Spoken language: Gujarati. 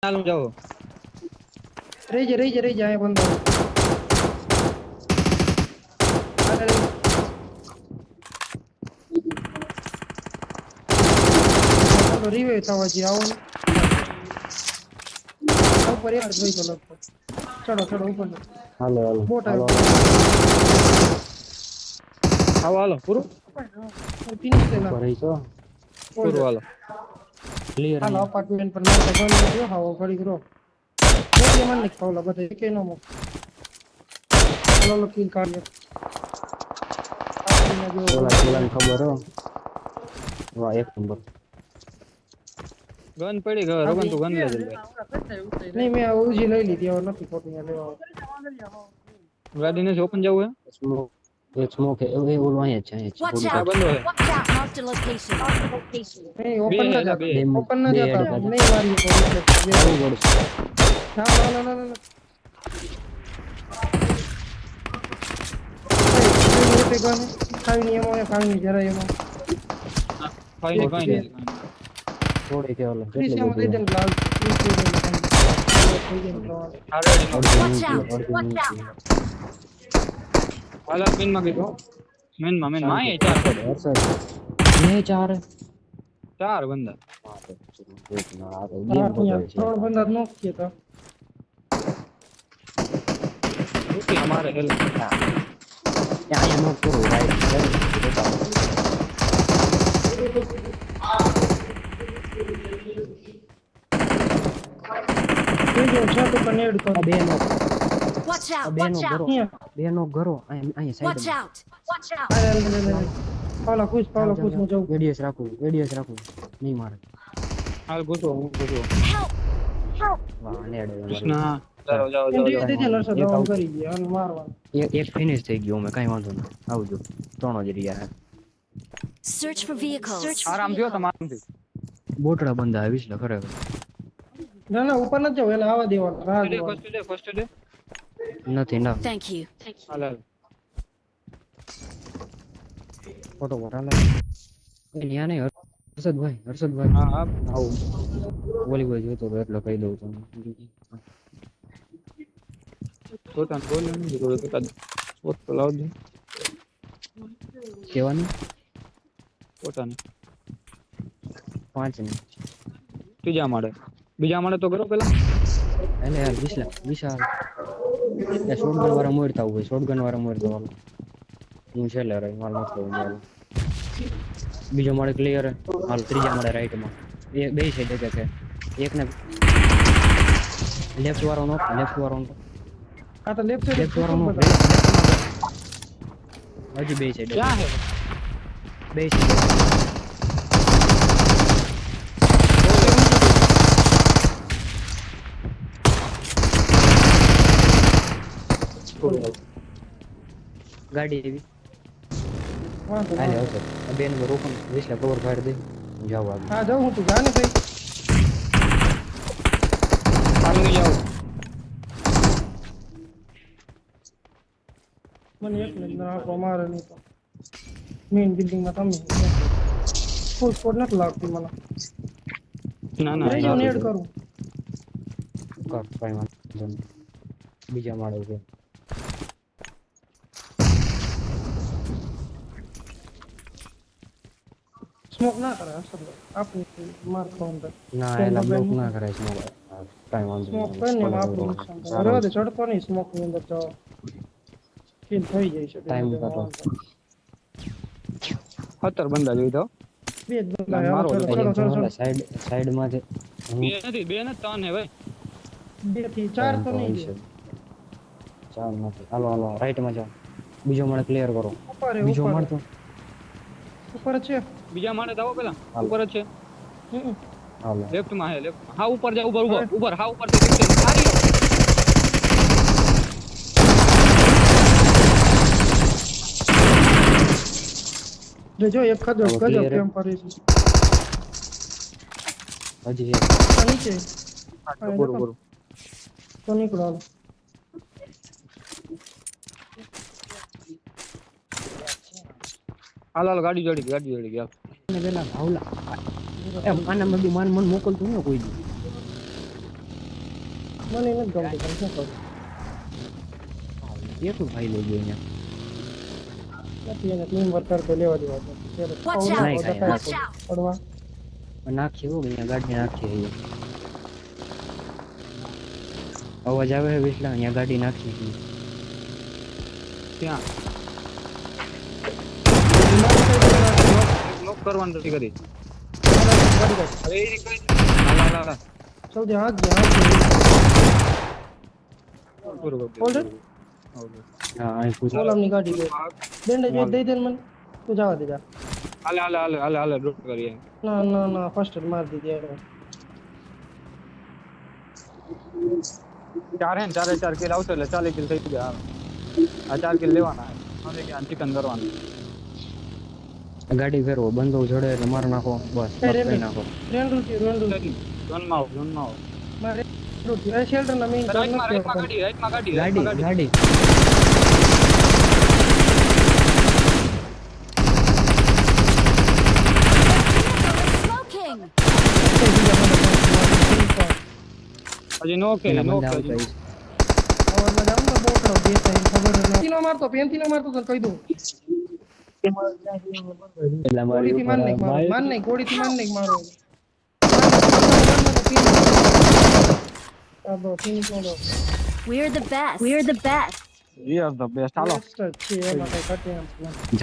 ચાલુ જાઓ રહી જા અહીંયા બંધો ચાલો રિવે થવા જી આવો ઉપર એક જ વહી ગયો ચડો ઉપર હાલો હાલો બોટ હાલો આવો હાલો પૂરું ફિનિશ થયેલા ઉપર છો પૂરું હાલો ક્લિયર હાલો અપાર્ટમેન્ટ પર નાખો બંધ થયો હાવો ઘડી કરો એટલે મને નહીં ખાવલા બધા કે નો મો હાલો કિલ કાઢ્યો ઓલા ખબર હો વાહ એક નંબર ગન પડી ગયો રોગન તું ગન લઈ લે નહીં મેં ઉજી લઈ લીધી હવે નથી ખોટી લેવા ગાડીને ઓપન જવું હે સ્મોક એક સ્મોક એ ઓલો અહીંયા છે Watch આ out! બંધો હે Watch out! Marked a location. નહીં ઓપન ના બે. જતા ઓપન ના જતા નહીં મારી તો ના ખાવી નહીં જરા એમાં ફાઈન ફાઈન થોડી કે ઓલો ત્રીસ કેટલું એમાં દઈ દે બધું લાલ Watch out! Watch out! હાલા પિન માં ગયો મેન માં આય ચાર હર્ષદ ને ચાર બંદા એક ના આ ત્રણ બંદા નોક કે તો ઓકે અમારે હેલ અહીંયા નો પૂરો જો છત ઉપર નેડ કરો બે નો Watch out! બે નો Watch out! ઘરો બે નો ઘરો અહીંયા Watch side out! Watch out! પાવલા ખુશ હું જાઉં વેડિયસ રાખું નહીં મારે હાલ ઘૂસો હું ઘૂસો Help! Help! વાહ નેડ કૃષ્ણ જાઓ જાઓ દે નરસો દવા કરી ગયા અને મારવા એક ફિનિશ થઈ ગયો મેં કાઈ વાંધો નહીં આવજો ત્રણ જ રહ્યા Search for vehicles. આરામ થયો તમારાથી બોટડા બંધા આવીશ ને ખરેખર ના ઉપર નથી જવું એને આવા દેવાનું રાહ દેવાનું ફર્સ્ટ ડે નથી ના Thank you. હાલ હાલ ફોટો વરાલા એ ન્યા નહીં હર્ષદભાઈ હા હા આવું વોલીબોલ જોતો હતો એટલે કહી દઉં તમને પોતાને બોલે નહીં તો પોતાને પોત તો લાવજો કહેવાનું પોતાને 5 ને ત્રીજા માળે બીજા માળે તો કરો પેલા એટલે યાર વિશાલ એ શોટગન વાળા મોરતા હોય શોટગન વાળા મોરતા વાળો હું છેલ્લે રહી માલ મતલબ માલ બીજો માળે ક્લિયર હાલ ત્રીજા માળે રાઈટમાં એ બે સાઈડ કે એકને લેફ્ટ વાળો નો આ તો લેફ્ટ લેફ્ટ વાળો નો હજી બે સાઈડ ક્યાં હે બે સાઈડ ગાડી એવી હાલે આવશે આ બેન રોકન વિસલા કવર ફાડ દે જાવ આગળ હા જાઉં હું તું જાને ભાઈ હાલ નહીં જાઓ મને એક મિનિટ નાખો મારે નહીં તો મેઇન બિલ્ડિંગમાં તમે ફૂલ સ્કોર નથી લાગતી મને ના ના રહી જાઉં નેડ કરું કર કાઈ વાંધો નહીં બીજા માળે છે સ્મોક ના કરે અસર આપું માર ખાઉં ના એલા બ્લોક ના કરાય છે મોબાઈલ કાઈ વાંધો સ્મોક નહીં કરીને આપણું નુકસાન થાય રહેવા દે ચડતો નહીં સ્મોક ની અંદર તો ફીલ થઈ જાય છે ટાઈમ કાઢો 17 બંદા જોઈ તો બે જ બંદા મારો ચડો સાઈડ માં છે બે નથી ત્રણ હે ભાઈ 2 થી 4 તો નહીં જાય. ચાલ નથી હાલો રાઈટ માં જાઓ બીજો માળે ક્લિયર કરો ઉપર બીજો માળ તો ઉપર છે બીજા માળે જાઓ પેલા ઉપર જ છે હાલો લેફ્ટ માં હે લેફ્ટ હા ઉપર જા ઉપર હા ઉપર થી પિક્ચર સારી જો એક ખજો કેમ પડી છે હજી આ નીચે બરોબર તો નીકળો હાલો. હાલ ગાડી જોડી ગયા ને પેલા ભાવલા એમ આના બધું મન મોકલતું ન કોઈ દી મને નથી ગમતું પણ શું કરું એકલું ભાઈ લઈ ગયો અહીંયા નથી એને ટીમ વર્કર તો લેવા દેવા છે Watch નહીં, out! કાંઈ Watch out! પડવા નાખી હો અહીંયા ગાડી નાખી અહીંયા અવાજ આવે છે વિસલા અહીંયા ગાડી નાખી છે ત્યાં નોક કરવાનું નથી કરી ગાડી ગાડી અરે એ કઈ હાલા હાલા સૌથી હાથ જે પૂરું Hold it. હા અહીં પૂછો કોલમની ગાડી દે બેન્ડેજ દઈ દે ને મને તું જવા દે જા હાલે હાલે હાલે હાલે હાલે ડ્રોપ કરીએ ના ના ના ફર્સ્ટ એડ માર દીધી યાર ચારે ને ચારે ચાર કિલ આવશે એટલે 40 કિલ થઈ ગયા આ 4 કિલ લેવાના હવે કે ચિકન કરવાનું ગાડી ફેરવો બંધો જડે એટલે માર નાખો બસ કરી નાખો રેન્ડુટી ઝોનમાં આવો મારે રેન્ડુટી આ શેલ્ટર ના મેઈન રાઈટમાં ગાડી ગાડી Smoking! હજી નો કે એના નો બંદા આવતા કે હશે. આવરમાં જામ ને બોટલો બે સાઈડ ખબર ન પેન્થીનો મારતો તો કહી દઉં એટલે મારી ગોળીથી માર નાખ મારો માર નાખ ગોળીથી માર નાખ મારો આ બો ફિનિશ નો We're the best. We're the best. We are the best હાલો છે એમાં કઈ ઘટે એમ નથી.